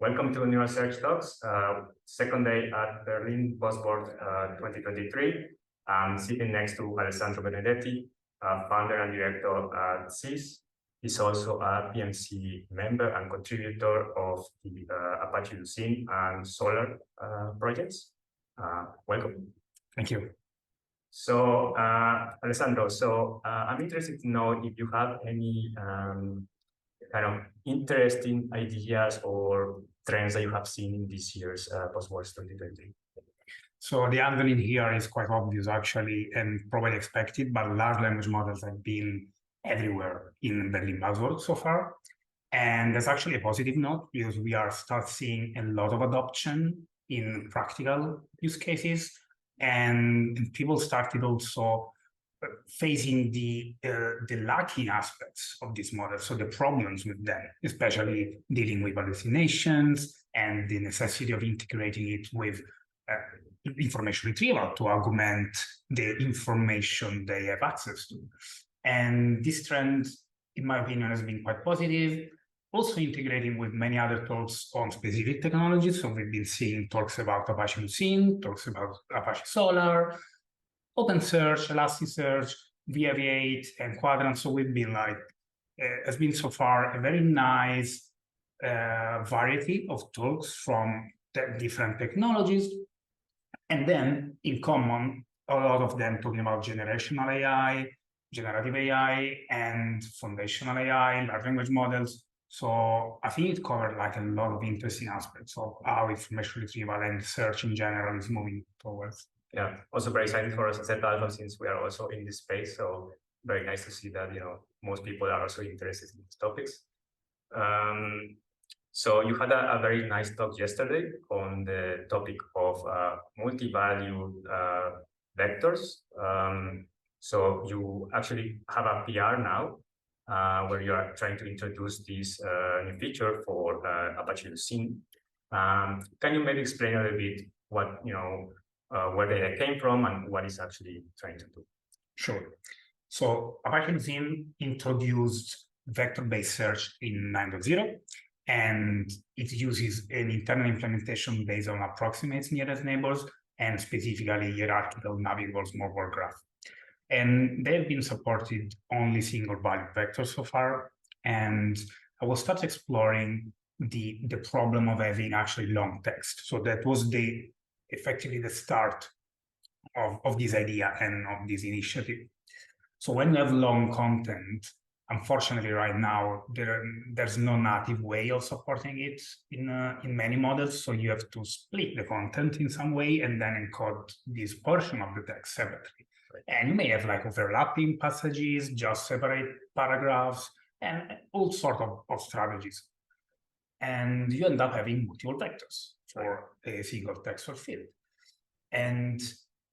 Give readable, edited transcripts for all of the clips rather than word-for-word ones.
Welcome to Neural Search Talks, second day at Berlin Buzzwords 2023. I'm sitting next to Alessandro Benedetti, founder and director at Sease. He's also a PMC member and contributor of the Apache Lucene and Solr projects. Welcome. Thank you. So, Alessandro, I'm interested to know if you have any kind of interesting ideas or trends that you have seen in this year's Buzzwords 2020. So the angle here is quite obvious, actually, and probably expected, but large language models have been everywhere in Berlin Buzzwords so far. And that's actually a positive note because we are start seeing a lot of adoption in practical use cases, and people started also facing the lacking aspects of this model, so the problems with them, especially dealing with hallucinations and the necessity of integrating it with information retrieval to augment the information they have access to. And this trend, in my opinion, has been quite positive. Also integrating with many other talks on specific technologies. So we've been seeing talks about Apache Lucene, talks about Apache Solr, OpenSearch, Elasticsearch, VAV8, and Quadrant. So we've been has been so far a very nice variety of talks from different technologies. And then in common, a lot of them talking about generational AI, generative AI, and foundational AI, large language models. So I think it covered like a lot of interesting aspects of how information retrieval and search in general is moving towards. Yeah, also very excited for us at Zeta Alpha since we are also in this space. So very nice to see that most people are also interested in these topics. So you had a very nice talk yesterday on the topic of multi-value vectors. So you actually have a PR now where you are trying to introduce this new feature for Apache Lucene. Can you maybe explain a little bit what where data came from and what it's actually trying to do? Sure. So Apache Lucene introduced vector-based search in 9.0, and it uses an internal implementation based on approximates nearest neighbors and specifically hierarchical navigable small world graph. And they've been supported only single value vectors so far. And I will start exploring the problem of having actually long text. So that was effectively the start of this idea and of this initiative. So when you have long content, unfortunately right now, there's no native way of supporting it in many models. So you have to split the content in some way and then encode this portion of the text separately. And you may have like overlapping passages, just separate paragraphs, and all sorts of strategies. And you end up having multiple vectors for a single text or field. And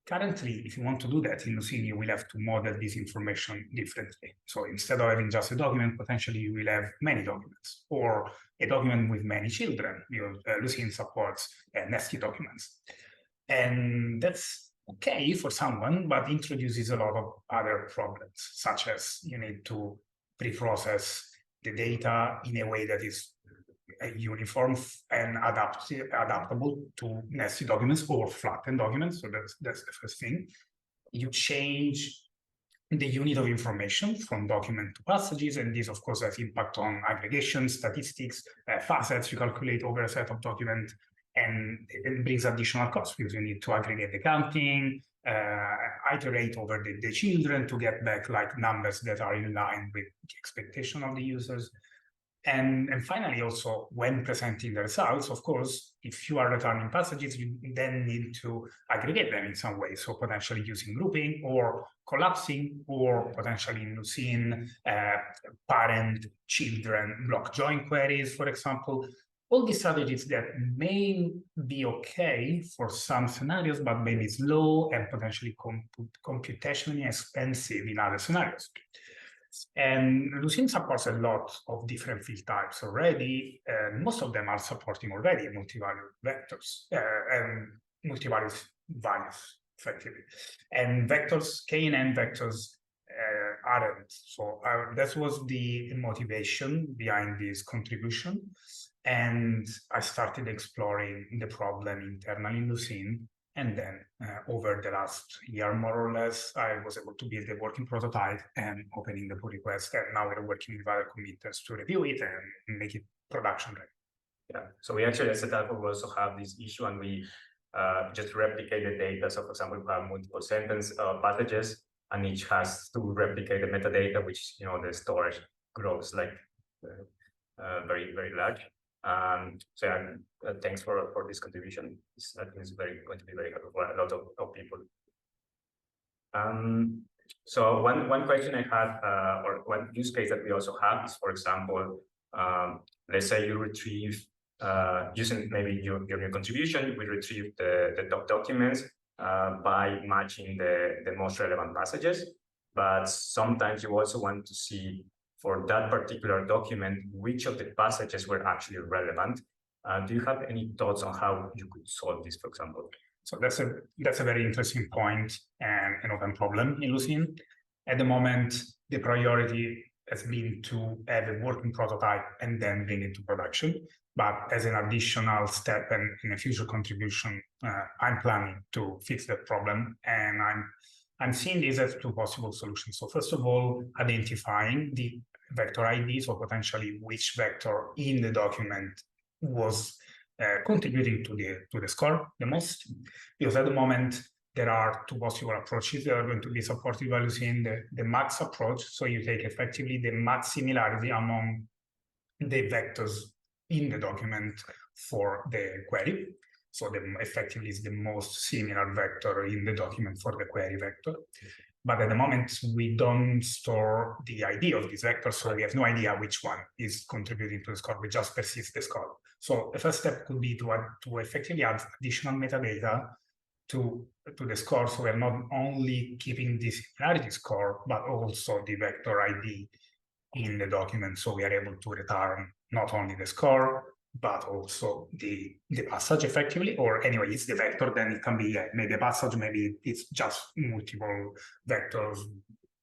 currently, if you want to do that in Lucene, you will have to model this information differently. So instead of having just a document, potentially you will have many documents, or a document with many children. Lucene supports nested documents. And that's okay for someone, but introduces a lot of other problems, such as you need to pre-process the data in a way that is uniform and adaptable to nested documents or flattened documents. So that's the first thing. You change the unit of information from document to passages, and this, of course, has impact on aggregation, statistics, facets. You calculate over a set of documents, and it brings additional costs because you need to aggregate the counting, iterate over the children to get back like numbers that are in line with the expectation of the users. And finally, also, when presenting the results, of course, if you are returning passages, you then need to aggregate them in some way. So potentially using grouping or collapsing, or potentially in Lucene, parent-children block join queries, for example. All these strategies that may be okay for some scenarios, but maybe slow and potentially computationally expensive in other scenarios. And Lucene supports a lot of different field types already, and most of them are supporting already multi-value vectors and multi-value values, effectively. And vectors, K&N vectors aren't. So that was the motivation behind this contribution. And I started exploring the problem internally in Lucene. And then over the last year, more or less, I was able to build a working prototype and opening the pull request. And now we're working with other committers to review it and make it production ready. Yeah, so we actually at Zeta Alpha we also have this issue, and we just replicate the data. So for example, we have multiple sentence passages, and each has to replicate the metadata, which, you know, the storage grows like very, very large. So yeah, thanks for this contribution. I think it's going to be very helpful for a lot of people. So one question I had, or one use case that we also have is, for example, let's say you retrieve, using maybe your contribution, we retrieve the documents by matching the most relevant passages. But sometimes you also want to see for that particular document which of the passages were actually relevant. Do you have any thoughts on how you could solve this, for example? So that's a very interesting point and an open problem in Lucene. At the moment, the priority has been to have a working prototype and then bring it to production. But as an additional step and in a future contribution, I'm planning to fix that problem. And I'm seeing this as two possible solutions. So first of all, identifying the vector ID, so potentially which vector in the document was contributing to the score the most. Because at the moment, there are two possible approaches that are going to be supported by Lucene. The max approach, so you take effectively the max similarity among the vectors in the document for the query. So effectively is the most similar vector in the document for the query vector. But at the moment, we don't store the ID of this vector, so we have no idea which one is contributing to the score. We just persist the score. So the first step could be to effectively add additional metadata to the score, so we're not only keeping the similarity score, but also the vector ID in the document, so we are able to return not only the score, but also the passage effectively, or anyway, it's the vector, then it can be maybe a passage, maybe it's just multiple vectors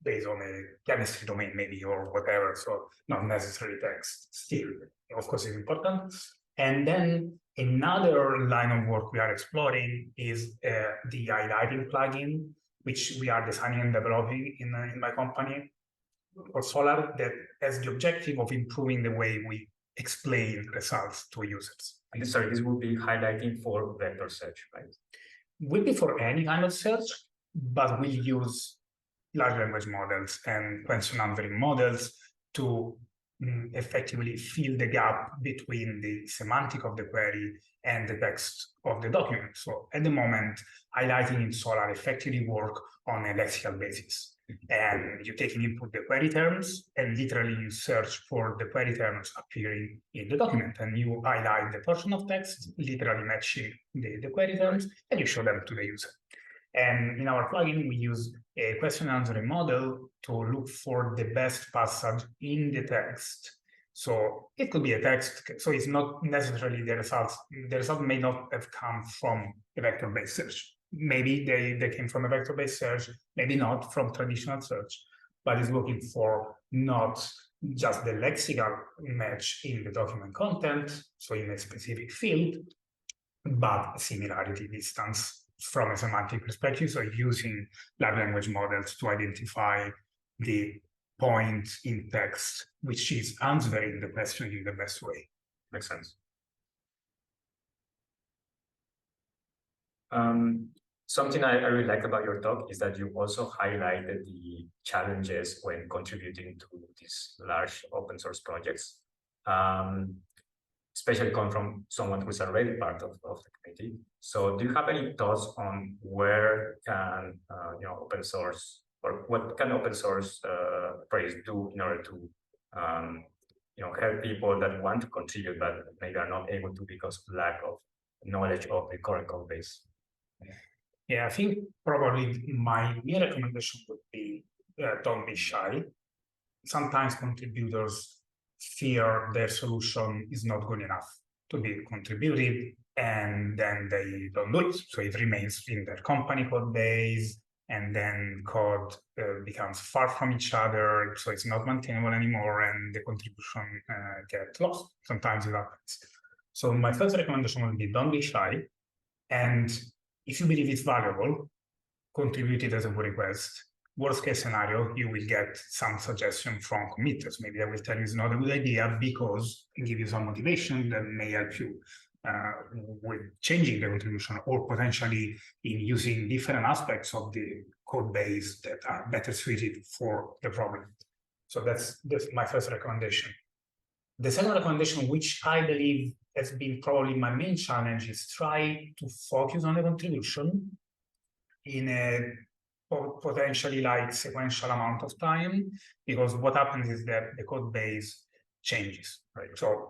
based on a chemistry domain maybe, or whatever, so not necessarily text. Still, of course, it's important. And then another line of work we are exploring is the highlighting plugin, which we are designing and developing in my company for Solr, that has the objective of improving the way we explain results to users. And sorry, this would be highlighting for vector search, right? Will be for any kind of search, but we use large language models and question answering models to effectively fill the gap between the semantic of the query and the text of the document. So at the moment, highlighting in Solr effectively work on a lexical basis. And you take in input the query terms, and literally you search for the query terms appearing in the document, and you highlight the portion of text, literally matching the query terms, and you show them to the user. And in our plugin, we use a question answering model to look for the best passage in the text. So it could be a text, so it's not necessarily the results. The result may not have come from a vector-based search. Maybe they came from a vector-based search, maybe not from traditional search, but it's looking for not just the lexical match in the document content, so in a specific field, but similarity distance from a semantic perspective, so using large language models to identify the point in text which is answering the question in the best way. Makes sense. Something I really like about your talk is that you also highlighted the challenges when contributing to these large open source projects, especially coming from someone who's already part of the community. So do you have any thoughts on where can open source, or what can open source projects do in order to help people that want to contribute but maybe are not able to because of lack of knowledge of the current code base? Yeah, I think probably my main recommendation would be don't be shy. Sometimes contributors fear their solution is not good enough to be contributed, and then they don't do it. So it remains in their company code base, and then code becomes far from each other, so it's not maintainable anymore, and the contribution gets lost. Sometimes it happens. So my first recommendation would be, don't be shy, and if you believe it's valuable, contribute it as a pull request. Worst case scenario, you will get some suggestion from committers. Maybe they will tell you it's not a good idea because it give you some motivation that may help you with changing the contribution, or potentially in using different aspects of the code base that are better suited for the problem. So that's my first recommendation. The second recommendation, which I believe has been probably my main challenge, is try to focus on the contribution in a potentially like sequential amount of time, because what happens is that the code base changes, right? So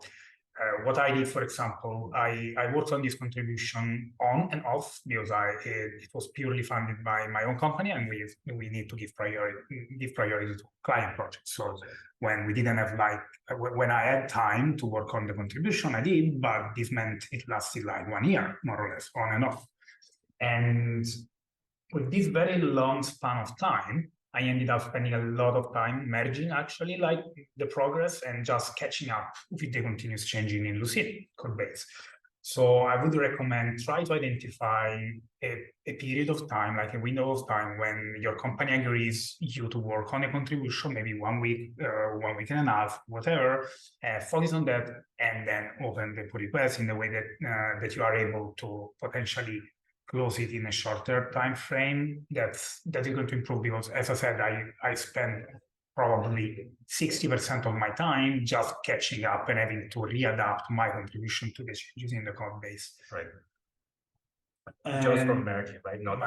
what I did, for example, I worked on this contribution on and off because it was purely funded by my own company, and we need to give priority to client projects. So when we didn't have when I had time to work on the contribution, I did, but this meant it lasted like 1 year, more or less, on and off. And with this very long span of time, I ended up spending a lot of time merging actually like the progress and just catching up with the continuous changing in Lucene code base. So I would recommend try to identify a period of time, like a window of time when your company agrees you to work on a contribution, maybe 1 week, 1 week and a half, whatever, focus on that, and then open the pull request in the way that, that you are able to potentially close it in a shorter time frame. That is going to improve, because as I said, I spend probably 60% of my time just catching up and having to readapt my contribution to the changes in the code base. Right. Just from merging, right? Not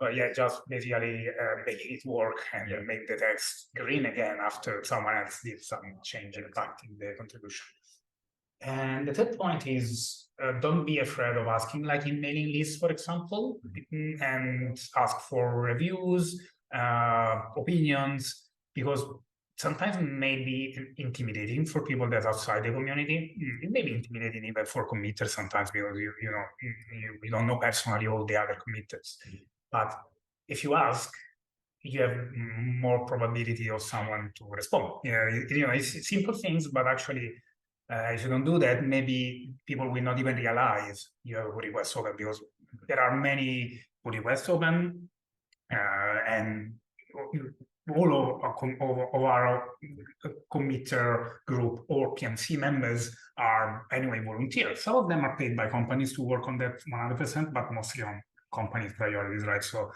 but yeah, just basically making it work and make the text green again after someone else did some change impacting the contribution. And the third point is, don't be afraid of asking, like in mailing lists, for example, and ask for reviews, opinions, because sometimes it may be intimidating for people that are outside the community. It may be intimidating even for committers sometimes, because you don't know personally all the other committers. But if you ask, you have more probability of someone to respond. It's simple things, but actually, if you don't do that, maybe people will not even realize you have a pull request open, because there are many pull requests open, and all of our committer group or PMC members are anyway volunteers. Some of them are paid by companies to work on that 100%, but mostly on companies' priorities, right? So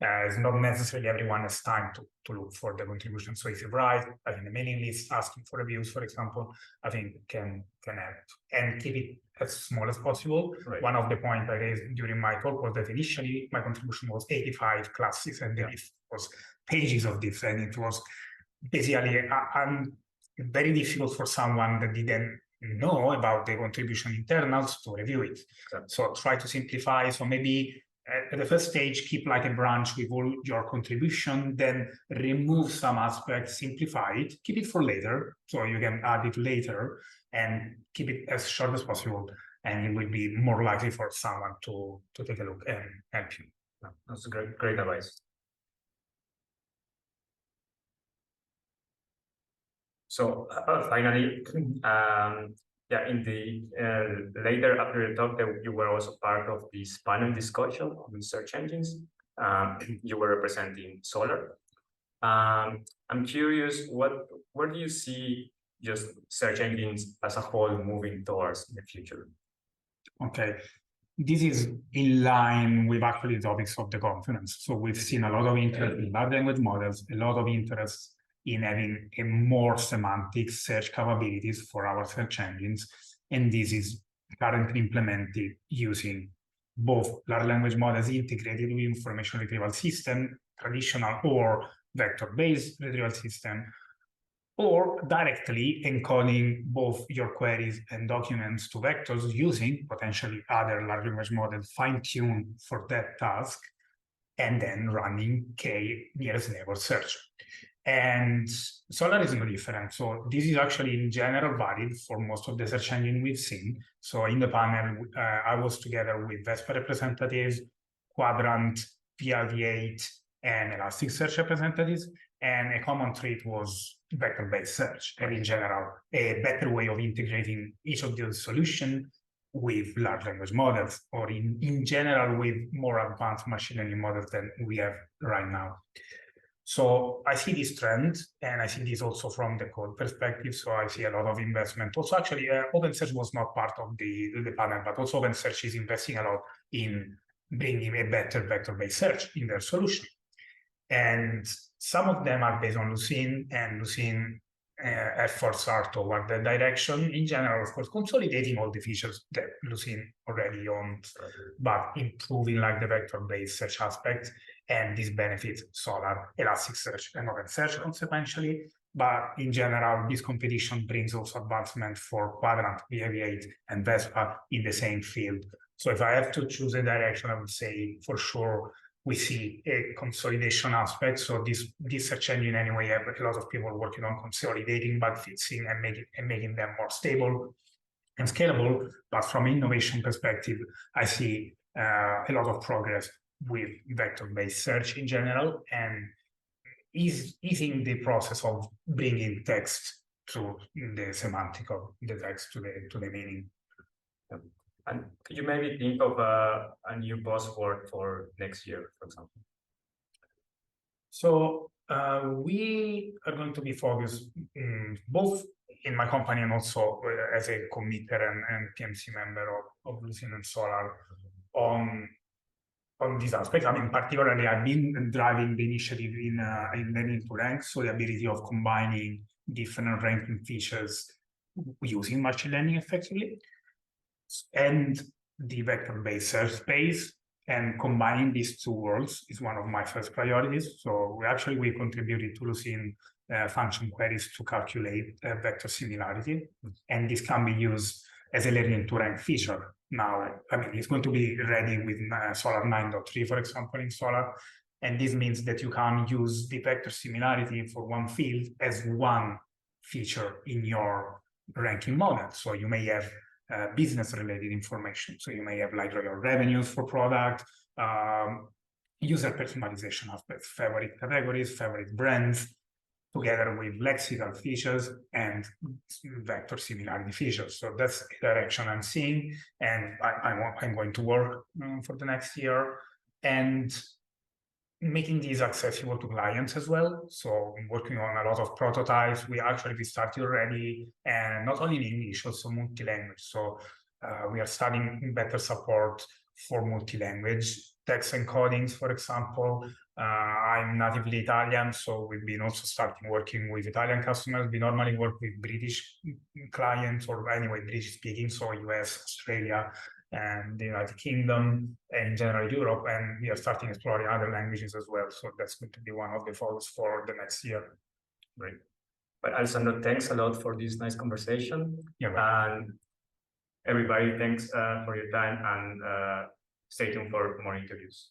it's not necessarily everyone has time to look for the contribution. So if you write, I think the mailing list asking for reviews, for example, I think can help, and keep it as small as possible. Right. One of the points I raised during my talk was that initially my contribution was 85 classes, and the list was pages of this, and it was basically very difficult for someone that didn't know about the contribution internals to review it. Okay. So try to simplify. So maybe at the first stage, keep like a branch with all your contribution, then remove some aspects, simplify it, keep it for later, so you can add it later, and keep it as short as possible, and it will be more likely for someone to take a look and help you. That's great advice. So finally, in the later after the talk, that you were also part of this panel discussion on search engines. You were representing Solr. I'm curious, where do you see just search engines as a whole moving towards in the future? Okay, this is in line with actually the topics of the conference. So we've seen a lot of interest in large language models, a lot of interest in having a more semantic search capabilities for our search engines. And this is currently implemented using both large language models integrated with information retrieval system, traditional or vector-based retrieval system, or directly encoding both your queries and documents to vectors using potentially other large language models fine-tuned for that task, and then running k nearest neighbor search. And Solr is no different. So this is actually in general valid for most of the search engine we've seen. So in the panel, I was together with Vespa representatives, Quadrant, PRV8 and Elasticsearch representatives, and a common trait was vector-based search, and in general, a better way of integrating each of those solutions with large language models, or in general with more advanced machine learning models than we have right now. So I see this trend, and I see this also from the code perspective. So I see a lot of investment. Also, actually, OpenSearch was not part of the panel, but also OpenSearch is investing a lot in bringing a better vector-based search in their solution. And some of them are based on Lucene, and Lucene efforts are toward that direction. In general, of course, consolidating all the features that Lucene already owns, but improving like the vector-based search aspect. And this benefits Solr, Elasticsearch, and OpenSearch consequentially. But in general, this competition brings also advancement for Quadrant, PRV8, and Vespa in the same field. So if I have to choose a direction, I would say for sure we see a consolidation aspect. So this search engine anyway have a lot of people working on consolidating bug fixing and making them more stable and scalable. But from an innovation perspective, I see a lot of progress with vector-based search in general, and easing the process of bringing text to the semantic of the text to the meaning. And could you maybe think of a new buzzword for next year, for example? So we are going to be focused both in my company and also as a committer and PMC member of Lucene and Solr on this aspect. I mean, particularly, I've been driving the initiative in learning to rank, so the ability of combining different ranking features using machine learning effectively, and the vector-based search space, and combining these two worlds is one of my first priorities. So we contributed to Lucene function queries to calculate vector similarity, and this can be used as a learning to rank feature. Now, I mean, it's going to be ready with Solr 9.3, for example, in Solr. And this means that you can use the vector similarity for one field as one feature in your ranking model. So you may have business-related information. So you may have like your revenues for product, user personalization aspects, favorite categories, favorite brands, together with lexical features and vector similarity features. So that's the direction I'm seeing, and I'm going to work for the next year, and making these accessible to clients as well. So I'm working on a lot of prototypes. We started already, and not only in English, also multi-language. So we are starting better support for multi-language text encodings, for example. I'm natively Italian, so we've been also starting working with Italian customers. We normally work with British clients, or anyway, British speaking, so US, Australia, and the United Kingdom, and in general Europe, and we are starting exploring other languages as well. So that's going to be one of the focus for the next year. Great. But Alessandro, thanks a lot for this nice conversation. And everybody, thanks for your time, and stay tuned for more interviews.